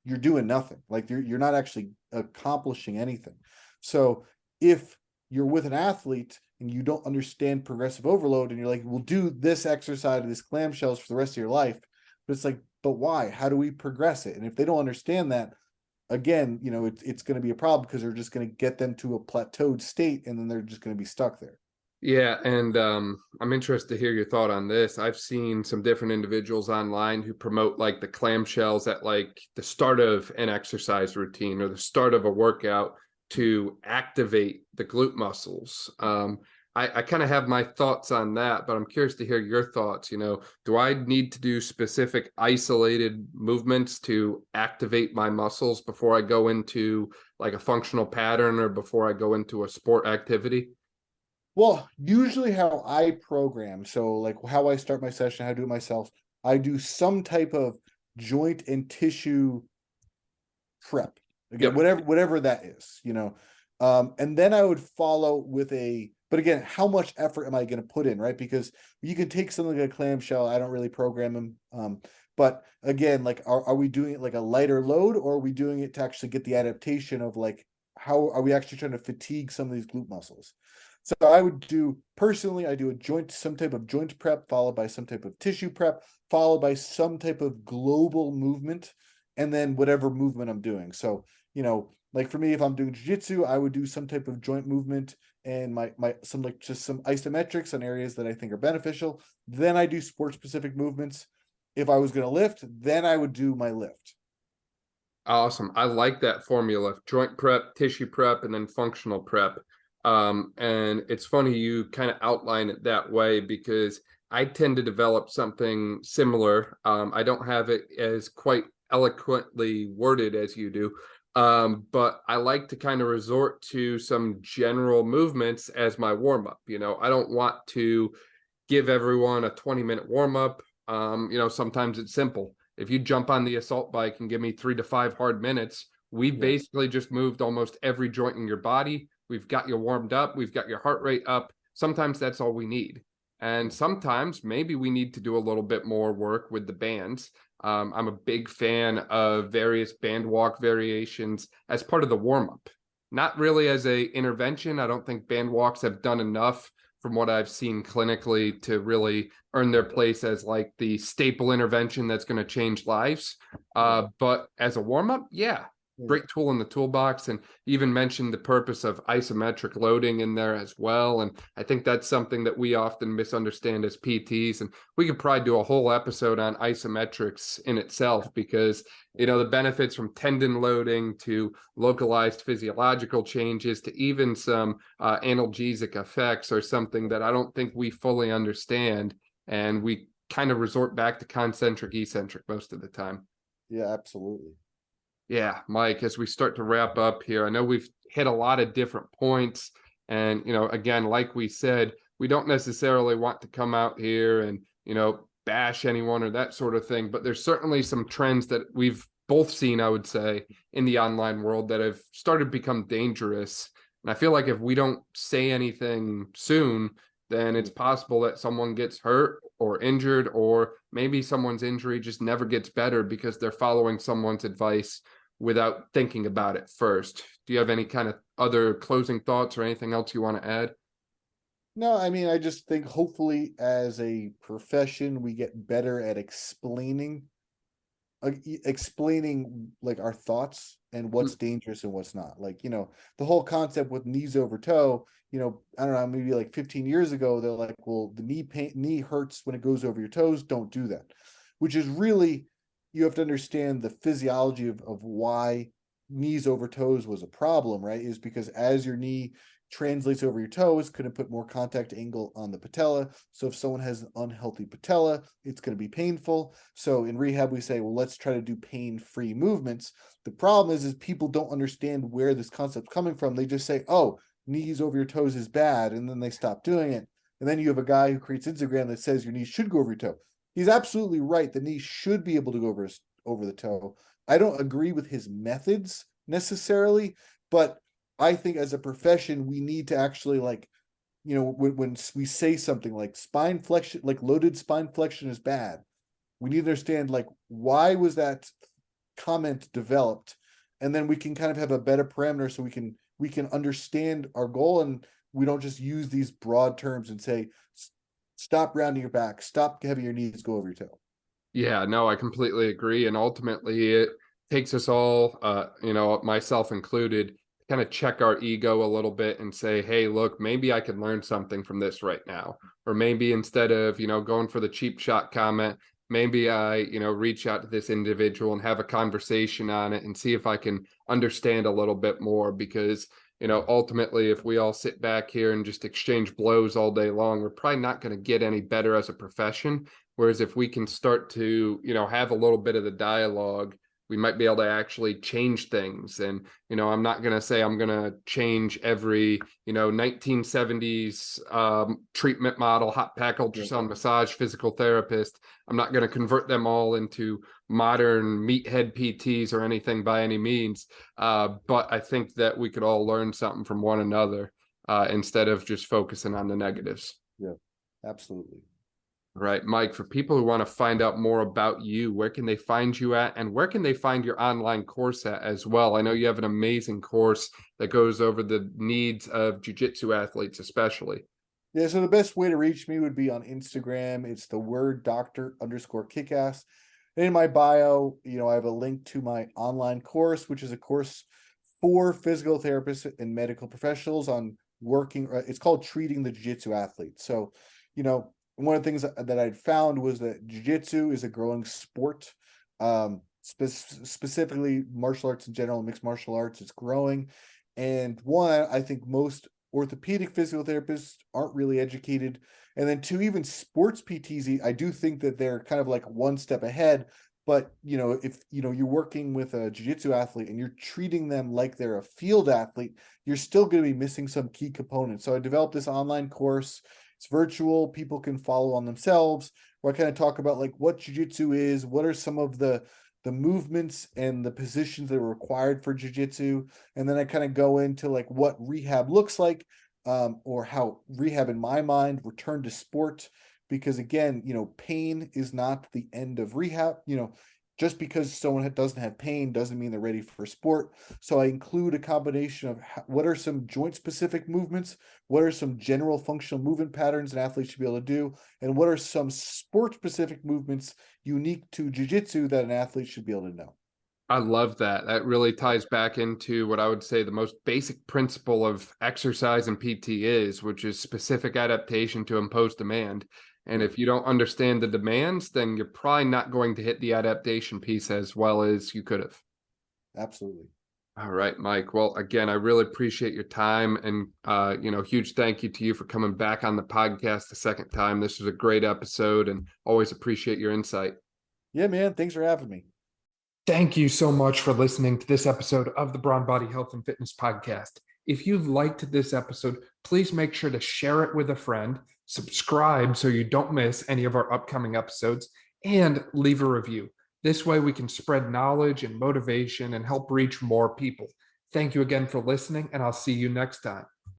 [SPEAKER 2] you're doing nothing. Like you're not actually accomplishing anything. So if you're with an athlete and you don't understand progressive overload and you're like, we'll do this exercise of this clamshells for the rest of your life, but it's like, but why? How do we progress it? And if they don't understand that, again, it's going to be a problem, because they're just going to get them to a plateaued state and then they're just going to be stuck there.
[SPEAKER 1] Yeah, and I'm interested to hear your thought on this. I've seen some different individuals online who promote like the clamshells at like the start of an exercise routine or the start of a workout to activate the glute muscles. I kind of have my thoughts on that, but I'm curious to hear your thoughts. Do I need to do specific isolated movements to activate my muscles before I go into like a functional pattern or before I go into a sport activity?
[SPEAKER 2] Well, usually how I program, so like how I start my session, how I do it myself, I do some type of joint and tissue prep. Again,
[SPEAKER 1] Yep.
[SPEAKER 2] whatever that is, you know. And then I would follow with a, but again, how much effort am I going to put in, right? Because you can take something like a clamshell, I don't really program them. But again, like are we doing it like a lighter load, or are we doing it to actually get the adaptation of like how are we actually trying to fatigue some of these glute muscles? So I would do personally, I do a joint, some type of joint prep, followed by some type of tissue prep, followed by some type of global movement, and then whatever movement I'm doing. So, you know, like for me, if I'm doing jiu-jitsu, I would do some type of joint movement and my some like just some isometrics on areas that I think are beneficial. Then I do sport specific movements. If I was going to lift, then I would do my lift.
[SPEAKER 1] Awesome. I like that formula: joint prep, tissue prep, and then functional prep. And it's funny you kind of outline it that way because I tend to develop something similar. I don't have it as quite eloquently worded as you do. But I like to kind of resort to some general movements as my warm up. I don't want to give everyone a 20-minute warm up. Sometimes it's simple. If you jump on the assault bike and give me 3 to 5 hard minutes, we
[SPEAKER 2] Yeah.
[SPEAKER 1] basically just moved almost every joint in your body. We've got you warmed up. We've got your heart rate up. Sometimes that's all we need. And sometimes maybe we need to do a little bit more work with the bands. I'm a big fan of various band walk variations as part of the warm up. Not really as a intervention. I don't think band walks have done enough from what I've seen clinically to really earn their place as like the staple intervention that's going to change lives. But as a warm up, yeah,
[SPEAKER 2] Yeah.
[SPEAKER 1] great tool in the toolbox. And even mentioned the purpose of isometric loading in there as well. And I think that's something that we often misunderstand as PTs. And we could probably do a whole episode on isometrics in itself because, the benefits from tendon loading to localized physiological changes to even some analgesic effects are something that I don't think we fully understand. And we kind of resort back to concentric, eccentric most of the time.
[SPEAKER 2] Yeah, absolutely.
[SPEAKER 1] Yeah, Mike, as we start to wrap up here, I know we've hit a lot of different points. And, again, like we said, we don't necessarily want to come out here and, bash anyone or that sort of thing. But there's certainly some trends that we've both seen, I would say, in the online world that have started to become dangerous. And I feel like if we don't say anything soon, then it's possible that someone gets hurt or injured, or maybe someone's injury just never gets better because they're following someone's advice without thinking about it first. Do you have any kind of other closing thoughts or anything else you want to add?
[SPEAKER 2] No, I mean, I just think hopefully as a profession, we get better at explaining like our thoughts and what's dangerous and what's not. Like, the whole concept with knees over toe, I don't know, maybe like 15 years ago, they're like, well, the knee hurts when it goes over your toes. Don't do that, which is really, you have to understand the physiology of why knees over toes was a problem, right? Is because as your knee translates over your toes, couldn't put more contact angle on the patella. So if someone has an unhealthy patella, it's going to be painful. So in rehab, we say, well, let's try to do pain-free movements. The problem is people don't understand where this concept's coming from. They just say, oh, knees over your toes is bad, and then they stop doing it. And then you have a guy who creates Instagram that says your knees should go over your toe. He's absolutely right. The knee should be able to go over the toe. I don't agree with his methods necessarily, but I think as a profession, we need to actually when we say something like spine flexion, like loaded spine flexion is bad, we need to understand like why was that comment developed, and then we can kind of have a better parameter so we can understand our goal, and we don't just use these broad terms and say stop rounding your back, stop having your knees go over your toe.
[SPEAKER 1] Yeah, no, I completely agree. And ultimately, it takes us all, myself included, kind of check our ego a little bit and say, hey, look, maybe I can learn something from this right now. Or maybe instead of, going for the cheap shot comment, maybe I, reach out to this individual and have a conversation on it and see if I can understand a little bit more. Because, ultimately, if we all sit back here and just exchange blows all day long, we're probably not going to get any better as a profession. Whereas if we can start to, have a little bit of the dialogue, we might be able to actually change things. And, I'm not going to say I'm going to change every, 1970s treatment model, hot pack ultrasound massage physical therapist. I'm not going to convert them all into modern meathead PTs or anything by any means. But I think that we could all learn something from one another instead of just focusing on the negatives.
[SPEAKER 2] Yeah, absolutely.
[SPEAKER 1] Right, Mike, for people who want to find out more about you, where can they find you at, and where can they find your online course at as well? I know you have an amazing course that goes over the needs of jiu-jitsu athletes, especially.
[SPEAKER 2] Yeah, so the best way to reach me would be on Instagram. It's the word doctor_kickass. In my bio, I have a link to my online course, which is a course for physical therapists and medical professionals on working. It's called Treating the Jiu-Jitsu Athlete. So, one of the things that I'd found was that jiu-jitsu is a growing sport, specifically martial arts in general, mixed martial arts. It's growing. And one, I think most orthopedic physical therapists aren't really educated. And then two, even sports PTs, I do think that they're kind of like one step ahead. But, if, you're working with a jiu-jitsu athlete and you're treating them like they're a field athlete, you're still going to be missing some key components. So I developed this online course. It's virtual. People can follow on themselves, where I kind of talk about like what jiu-jitsu is, what are some of the movements and the positions that are required for jiu-jitsu. And then I kind of go into like what rehab looks like, or how rehab, in my mind, return to sport. Because again, pain is not the end of rehab. Just because someone doesn't have pain doesn't mean they're ready for sport. So I include a combination of what are some joint-specific movements, what are some general functional movement patterns an athlete should be able to do, and what are some sport-specific movements unique to jiu-jitsu that an athlete should be able to know.
[SPEAKER 1] I love that. That really ties back into what I would say the most basic principle of exercise and PT is, which is specific adaptation to imposed demand. And if you don't understand the demands, then you're probably not going to hit the adaptation piece as well as you could have.
[SPEAKER 2] Absolutely.
[SPEAKER 1] All right, Mike. Well, again, I really appreciate your time, and huge thank you to you for coming back on the podcast a second time. This was a great episode, and always appreciate your insight.
[SPEAKER 2] Yeah, man. Thanks for having me.
[SPEAKER 1] Thank you so much for listening to this episode of the Brawn Body Health and Fitness Podcast. If you liked this episode, please make sure to share it with a friend, subscribe so you don't miss any of our upcoming episodes, and leave a review. This way we can spread knowledge and motivation and help reach more people. Thank you again for listening, and I'll see you next time.